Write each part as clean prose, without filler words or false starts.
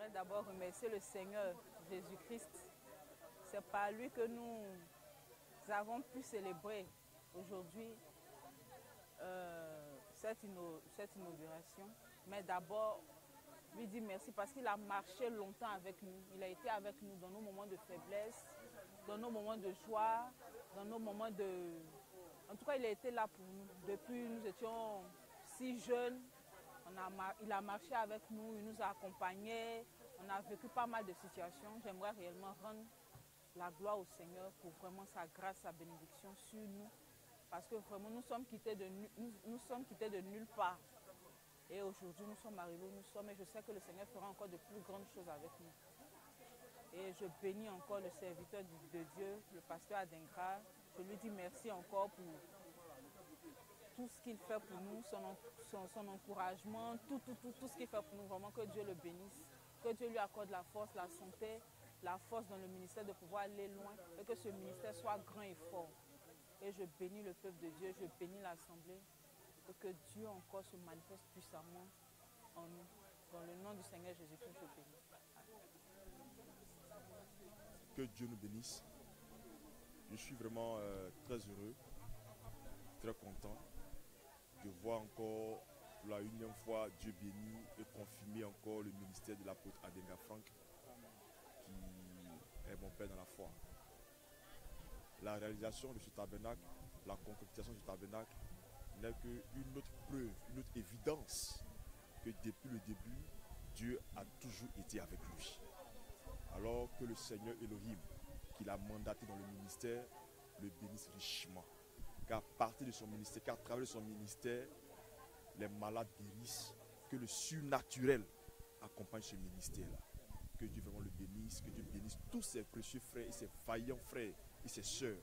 J'aimerais d'abord remercier le Seigneur Jésus-Christ. C'est par lui que nous avons pu célébrer aujourd'hui cette inauguration. Mais d'abord, lui dire merci parce qu'il a marché longtemps avec nous. Il a été avec nous dans nos moments de faiblesse, dans nos moments de joie, dans nos moments de... En tout cas, il a été là pour nous. Depuis, nous étions si jeunes. Il a marché avec nous, il nous a accompagnés. On a vécu pas mal de situations. J'aimerais réellement rendre la gloire au Seigneur pour vraiment sa grâce, sa bénédiction sur nous. Parce que vraiment, nous sommes quittés de nulle part. Et aujourd'hui, nous sommes arrivés où nous sommes. Et je sais que le Seigneur fera encore de plus grandes choses avec nous. Et je bénis encore le serviteur de Dieu, le pasteur Adengra. Je lui dis merci encore pour tout ce qu'il fait pour nous, son encouragement, tout ce qu'il fait pour nous. Vraiment que Dieu le bénisse. Que Dieu lui accorde la force, la santé, la force dans le ministère de pouvoir aller loin. Et que ce ministère soit grand et fort. Et je bénis le peuple de Dieu, je bénis l'Assemblée. Et que Dieu encore se manifeste puissamment en nous. Dans le nom du Seigneur Jésus-Christ, je bénis. Que Dieu nous bénisse. Je suis vraiment très heureux, très content de voir encore pour la unième fois Dieu béni et confirmer encore le ministère de l'apôtre Adenga Frank, qui est mon père dans la foi. La réalisation de ce tabernacle, la concrétisation du tabernacle n'est qu'une autre preuve, une autre évidence que depuis le début, Dieu a toujours été avec lui. Alors que le Seigneur Elohim, qu'il a mandaté dans le ministère, le bénisse richement. Qu'à partir de son ministère, qu'à travers son ministère, les malades guérissent, que le surnaturel accompagne ce ministère-là. Que Dieu vraiment le bénisse, que Dieu bénisse tous ses précieux frères et ses vaillants frères et ses sœurs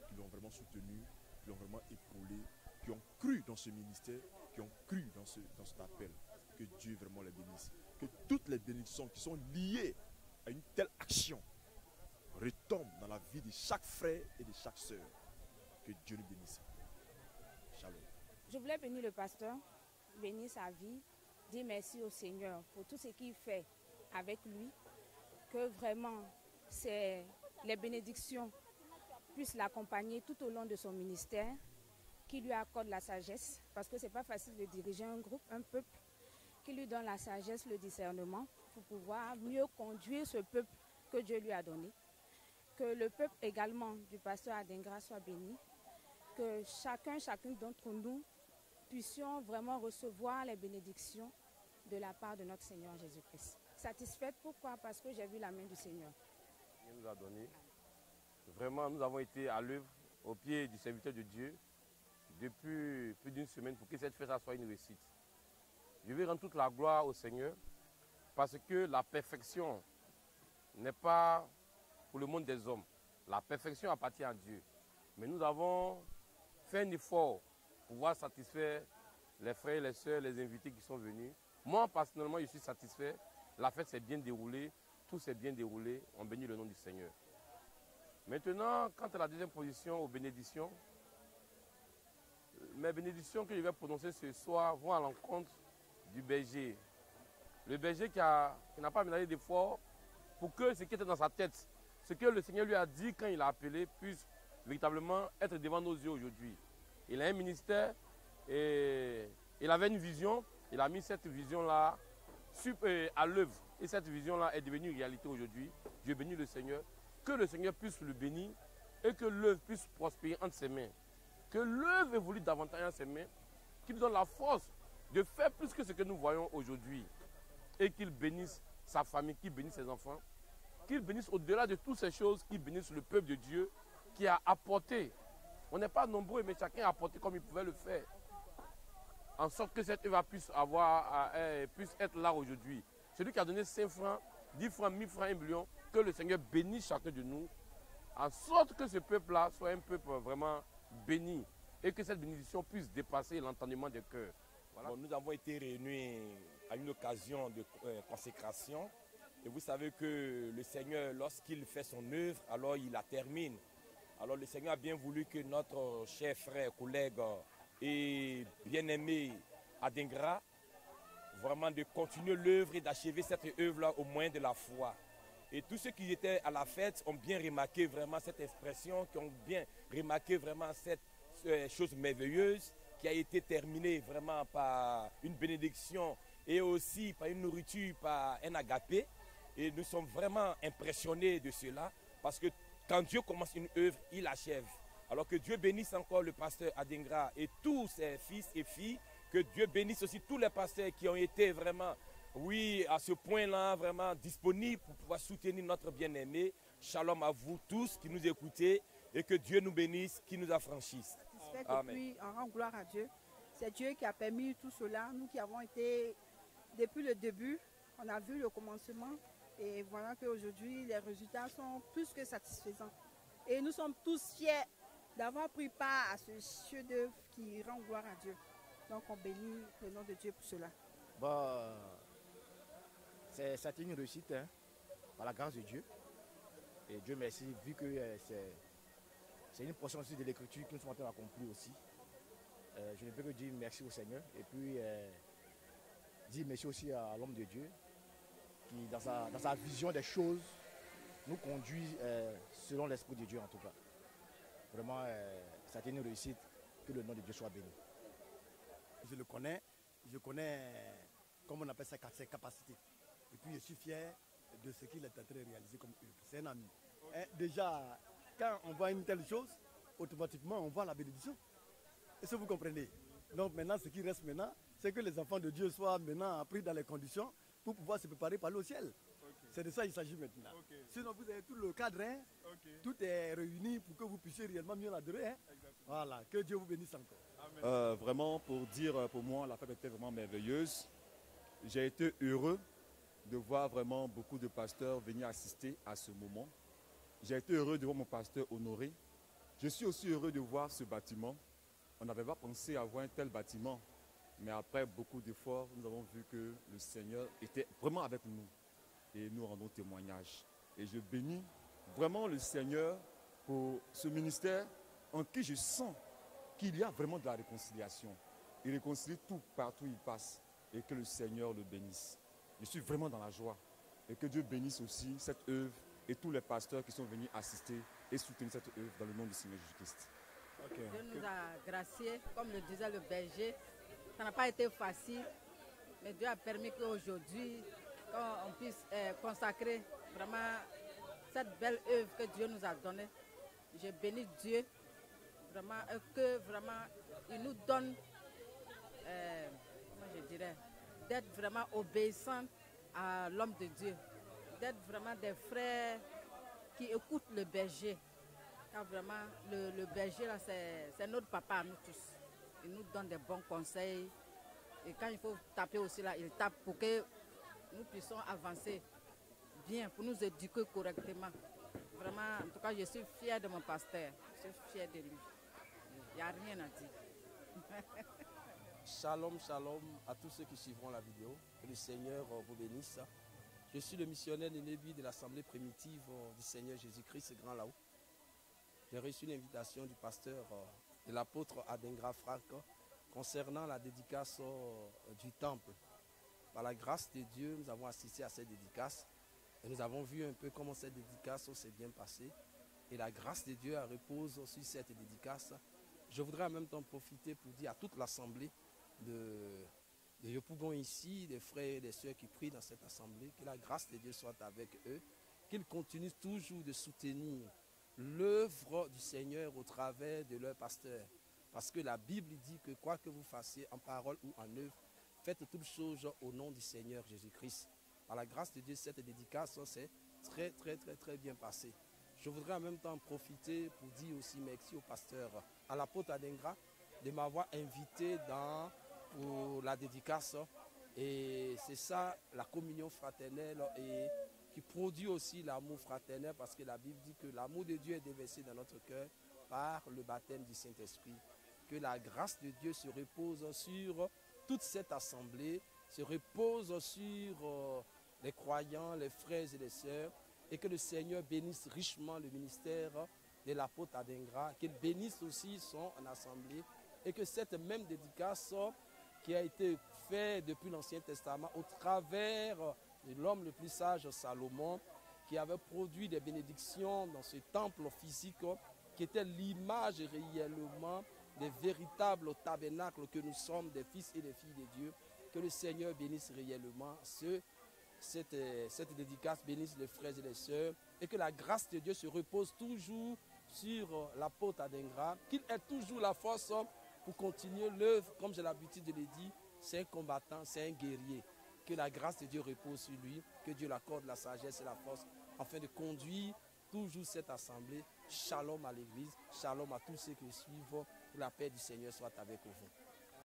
qui l'ont vraiment soutenu, qui l'ont vraiment épaulé, qui ont cru dans ce ministère, qui ont cru dans cet appel. Que Dieu vraiment les bénisse. Que toutes les bénédictions qui sont liées à une telle action retombent dans la vie de chaque frère et de chaque sœur. Que Dieu nous bénisse. Shalom. Je voulais bénir le pasteur, bénir sa vie, dire merci au Seigneur pour tout ce qu'il fait avec lui, que vraiment les bénédictions puissent l'accompagner tout au long de son ministère, qu'il lui accorde la sagesse, parce que ce n'est pas facile de diriger un groupe, un peuple, qu'il lui donne la sagesse, le discernement, pour pouvoir mieux conduire ce peuple que Dieu lui a donné. Que le peuple également du pasteur Adengra soit béni, que chacune d'entre nous puissions vraiment recevoir les bénédictions de la part de notre Seigneur Jésus-Christ. Satisfaite, pourquoi? Parce que j'ai vu la main du Seigneur. Il nous a donné. Vraiment, nous avons été à l'œuvre, au pied du serviteur de Dieu, depuis plus d'une semaine pour que cette fête soit une réussite. Je vais rendre toute la gloire au Seigneur, parce que la perfection n'est pas pour le monde des hommes. La perfection appartient à Dieu. Mais nous avons fait un effort pour pouvoir satisfaire les frères, les sœurs, les invités qui sont venus. Moi, personnellement, je suis satisfait. La fête s'est bien déroulée. Tout s'est bien déroulé. On bénit le nom du Seigneur. Maintenant, quant à la deuxième position, aux bénédictions, mes bénédictions que je vais prononcer ce soir vont à l'encontre du berger. Le berger qui n'a pas ménagé d'efforts pour que ce qui était dans sa tête, ce que le Seigneur lui a dit quand il a appelé, puisse véritablement être devant nos yeux aujourd'hui. Il a un ministère et il avait une vision. Il a mis cette vision-là à l'œuvre. Et cette vision-là est devenue réalité aujourd'hui. Dieu bénit le Seigneur. Que le Seigneur puisse le bénir et que l'œuvre puisse prospérer entre ses mains. Que l'œuvre évolue davantage entre ses mains. Qu'il nous donne la force de faire plus que ce que nous voyons aujourd'hui. Et qu'il bénisse sa famille, qu'il bénisse ses enfants. Qu'il bénisse au-delà de toutes ces choses, qu'il bénisse le peuple de Dieu qui a apporté. On n'est pas nombreux, mais chacun a apporté comme il pouvait le faire. En sorte que cette œuvre puisse être là aujourd'hui. Celui qui a donné 5 francs, 10 francs, 1000 francs, 1 million, que le Seigneur bénisse chacun de nous, en sorte que ce peuple-là soit un peuple vraiment béni et que cette bénédiction puisse dépasser l'entendement des cœurs. Voilà. Bon, nous avons été réunis à une occasion de consécration. Et vous savez que le Seigneur, lorsqu'il fait son œuvre, alors il la termine. Alors le Seigneur a bien voulu que notre cher frère, collègue et bien-aimé Adengra vraiment de continuer l'œuvre et d'achever cette œuvre-là au moyen de la foi. Et tous ceux qui étaient à la fête ont bien remarqué vraiment cette expression, qui ont bien remarqué vraiment cette chose merveilleuse qui a été terminée vraiment par une bénédiction et aussi par une nourriture, par un agapé. Et nous sommes vraiment impressionnés de cela parce que quand Dieu commence une œuvre, il achève. Alors que Dieu bénisse encore le pasteur Adingra et tous ses fils et filles, que Dieu bénisse aussi tous les pasteurs qui ont été vraiment, oui, à ce point-là, vraiment disponibles pour pouvoir soutenir notre bien-aimé. Shalom à vous tous qui nous écoutez et que Dieu nous bénisse, qui nous affranchisse. Amen. Et puis, on rend gloire à Dieu. C'est Dieu qui a permis tout cela. Nous qui avons été depuis le début, on a vu le commencement et voilà qu'aujourd'hui, les résultats sont plus que satisfaisants. Et nous sommes tous fiers d'avoir pris part à ce chef-d'œuvre qui rend gloire à Dieu. Donc on bénit le nom de Dieu pour cela. Bon, c'est une réussite hein, par la grâce de Dieu. Et Dieu merci, vu que c'est une portion aussi de l'écriture que nous sommes en train d'accomplir aussi. Je ne peux que dire merci au Seigneur et puis dire merci aussi à l'homme de Dieu qui, dans sa vision des choses, nous conduit selon l'Esprit de Dieu en tout cas. Vraiment, ça a été une réussite, que le nom de Dieu soit béni. Je le connais, comme on appelle ça, ses capacités. Et puis je suis fier de ce qu'il est en train de réaliser comme œuvre. C'est un ami. Et déjà, quand on voit une telle chose, automatiquement on voit la bénédiction. Est-ce que vous comprenez? Donc maintenant, ce qui reste maintenant, c'est que les enfants de Dieu soient maintenant pris dans les conditions pour pouvoir se préparer par le ciel. Okay. C'est de ça qu'il s'agit maintenant. Okay. Sinon, vous avez tout le cadre, hein? Okay. Tout est réuni pour que vous puissiez réellement mieux l'adorer. Hein? Voilà, que Dieu vous bénisse encore. Vraiment, pour dire, pour moi, la fête était vraiment merveilleuse. J'ai été heureux de voir vraiment beaucoup de pasteurs venir assister à ce moment. J'ai été heureux de voir mon pasteur honoré. Je suis aussi heureux de voir ce bâtiment. On n'avait pas pensé avoir un tel bâtiment. Mais après beaucoup d'efforts, nous avons vu que le Seigneur était vraiment avec nous. Et nous rendons témoignage. Et je bénis vraiment le Seigneur pour ce ministère en qui je sens qu'il y a vraiment de la réconciliation. Il réconcilie tout partout où il passe. Et que le Seigneur le bénisse. Je suis vraiment dans la joie. Et que Dieu bénisse aussi cette œuvre et tous les pasteurs qui sont venus assister et soutenir cette œuvre dans le nom du Seigneur Jésus-Christ. Okay. Dieu nous a graciés, comme le disait le berger. Ça n'a pas été facile, mais Dieu a permis qu'aujourd'hui, on puisse consacrer vraiment cette belle œuvre que Dieu nous a donnée. Je bénis Dieu, vraiment, que vraiment, il nous donne, comment je dirais, d'être vraiment obéissants à l'homme de Dieu, d'être vraiment des frères qui écoutent le berger. Car vraiment, le berger, là, c'est notre papa à nous tous. Il nous donne des bons conseils. Et quand il faut taper aussi, là, il tape pour que nous puissions avancer bien, pour nous éduquer correctement. Vraiment, en tout cas, je suis fière de mon pasteur. Je suis fière de lui. Il n'y a rien à dire. Shalom, shalom à tous ceux qui suivront la vidéo. Que le Seigneur vous bénisse. Je suis le missionnaire Nénébi de l'Assemblée primitive du Seigneur Jésus-Christ, Grand Là-haut. J'ai reçu l'invitation du pasteur de l'apôtre Adingra Franck concernant la dédicace du temple. Par la grâce de Dieu, nous avons assisté à cette dédicace et nous avons vu un peu comment cette dédicace s'est bien passée. Et la grâce de Dieu repose sur cette dédicace. Je voudrais en même temps profiter pour dire à toute l'assemblée de Yopougon ici, des frères et des sœurs qui prient dans cette assemblée, que la grâce de Dieu soit avec eux, qu'ils continuent toujours de soutenir l'œuvre du Seigneur au travers de leur pasteur. Parce que la Bible dit que quoi que vous fassiez en parole ou en œuvre, faites toutes choses au nom du Seigneur Jésus-Christ. Par la grâce de Dieu, cette dédicace s'est très bien passée. Je voudrais en même temps profiter pour dire aussi merci au pasteur, à l'apôtre Adingra, de m'avoir invité pour la dédicace. Et c'est ça, la communion fraternelle et qui produit aussi l'amour fraternel, parce que la Bible dit que l'amour de Dieu est déversé dans notre cœur par le baptême du Saint-Esprit. Que la grâce de Dieu se repose sur toute cette assemblée, se repose sur les croyants, les frères et les sœurs, et que le Seigneur bénisse richement le ministère de l'apôtre Adingra, qu'il bénisse aussi son assemblée, et que cette même dédicace qui a été fait depuis l'Ancien Testament au travers de l'homme le plus sage, Salomon, qui avait produit des bénédictions dans ce temple physique qui était l'image réellement des véritables tabernacles que nous sommes, des fils et des filles de Dieu. Que le Seigneur bénisse réellement cette dédicace, bénisse les frères et les sœurs, et que la grâce de Dieu se repose toujours sur l'apôtre Adingra, qu'il ait toujours la force pour continuer l'œuvre. Comme j'ai l'habitude de le dire, c'est un combattant, c'est un guerrier. Que la grâce de Dieu repose sur lui, que Dieu l'accorde la sagesse et la force afin de conduire toujours cette assemblée. Shalom à l'Église, shalom à tous ceux qui suivent. Que la paix du Seigneur soit avec vous.